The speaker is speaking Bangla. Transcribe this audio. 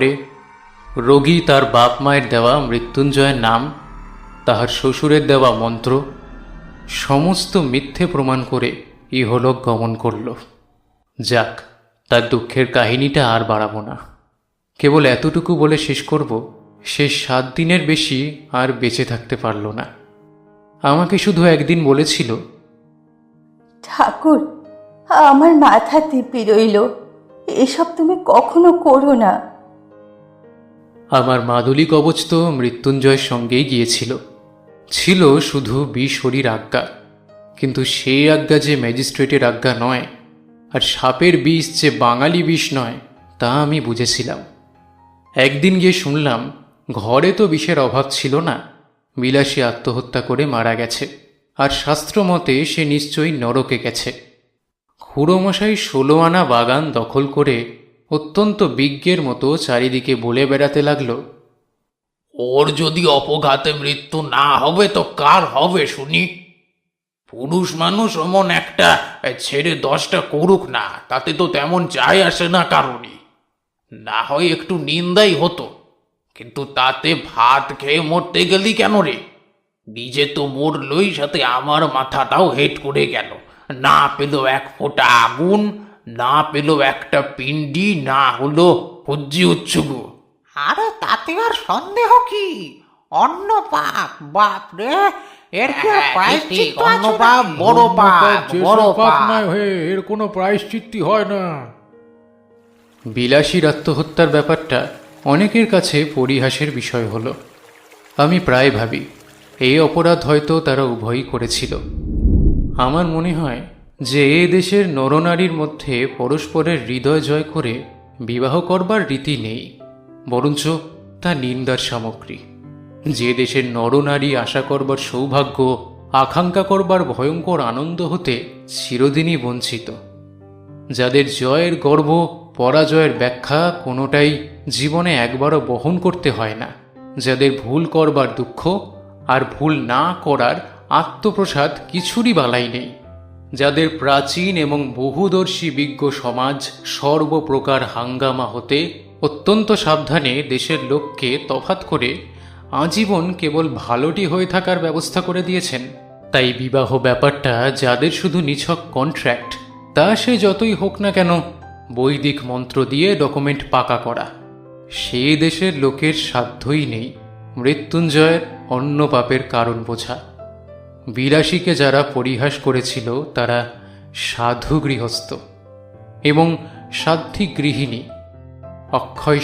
রে রোগী তার বাপ মায়ের দেওয়া মৃত্যুঞ্জয়ের নাম, তাহার শ্বশুরের দেওয়া মন্ত্র সমস্ত মিথ্যে প্রমাণ করে ইহলোক গমন করল। যাক, তার দুঃখের কাহিনীটা আর বাড়াবো না। কেবল এতটুকু বলে শেষ করব, সে 7 দিনের বেশি আর বেঁচে থাকতে পারল না। আমাকে শুধু একদিন বলেছিল, ঠাকুর, আমার মাথা টিপি রইল, এসব তুমি কখনো করো না। আমার মাদুলি কবচ তো মৃত্যুঞ্জয়ের সঙ্গেই গিয়েছিল। ছিল শুধু বিশরীর আজ্ঞা, কিন্তু সেই আজ্ঞা যে ম্যাজিস্ট্রেটের আজ্ঞা নয়, আর সাপের বিষ যে বাঙালি বিষ নয়, তা আমি বুঝেছিলাম। একদিন গিয়ে শুনলাম ঘরে তো বিষের অভাব ছিল না, বিলাসী আত্মহত্যা করে মারা গেছে, আর শাস্ত্রমতে সে নিশ্চয়ই নরকে গেছে। খুড়োমশাই 16 আনা বাগান দখল করে অত্যন্ত বিজ্ঞের মতো চারিদিকে বলে বেড়াতে লাগলো, ওর যদি অপঘাতে মৃত্যু না হবে তো কার হবে শুনি? পুরুষ মানুষ অমন একটা ছেড়ে 10টা করুক না, তাতে তো তেমন যায় আসে না কারণই। না হয় একটু নিন্দাই হতো, কিন্তু তাতে ভাত খেয়ে মরতে গেলি কেন রে? নিজে তো মরলই, সাথে আমার মাথাটাও হেট করে গেল। না পেল 1 ফোঁটা আগুন, না পেল একটা পিণ্ডি, না হলো হজ্জি উচ্ছুগু। আরে তাতে আর সন্দেহ কি? অন্য পাপ, বাপ রে, এর কি আর প্রায়শ্চিত্ত অন্য আছে পাপ নাকি? বড় পাপ, বড় পাপ। এর কোনো প্রায়শ্চিত্তি হয় না। বিলাসীর আত্মহত্যার ব্যাপারটা অনেকের কাছে পরিহাসের বিষয় হলো। আমি প্রায় ভাবি এই অপরাধ হয়তো তারা উভয়ই করেছিল। আমার মনে হয় যে এ দেশের নরনারীর মধ্যে পরস্পরের হৃদয় জয় করে বিবাহ করবার রীতি নেই, বরঞ্চ তা নিন্দার সামগ্রী। যে দেশের নরনারী আশা করবার সৌভাগ্য, আকাঙ্ক্ষা করবার ভয়ঙ্কর আনন্দ হতে চিরদিনই বঞ্চিত, যাদের জয়ের গর্ব, পরাজয়ের ব্যাখ্যা কোনোটাই জীবনে একবারও বহন করতে হয় না, যাদের ভুল করবার দুঃখ আর ভুল না করার আত্মপ্রসাদ কিছুরই বালাই নেই, যাদের প্রাচীন এবং বহুদর্শী বিজ্ঞ সমাজ সর্বপ্রকার হাঙ্গামা হতে অত্যন্ত সাবধানে দেশের লোককে তফাৎ করে আজীবন কেবল ভালোটি হয়ে থাকার ব্যবস্থা করে দিয়েছেন। তাই বিবাহ ব্যাপারটা যাদের শুধু নিছক কন্ট্রাক্ট, তা সে যতই হোক না কেন বৈদিক মন্ত্র দিয়ে ডকুমেন্ট পাকা করা, সে দেশের লোকের সাধ্যই নেই মৃত্যুঞ্জয়ের অন্য পাপের কারণ বোঝা। বিলাসীকে যারা পরিহাস করেছিল তারা সাধু গৃহস্থ এবং সাধ্বী গৃহিণী, অক্ষয়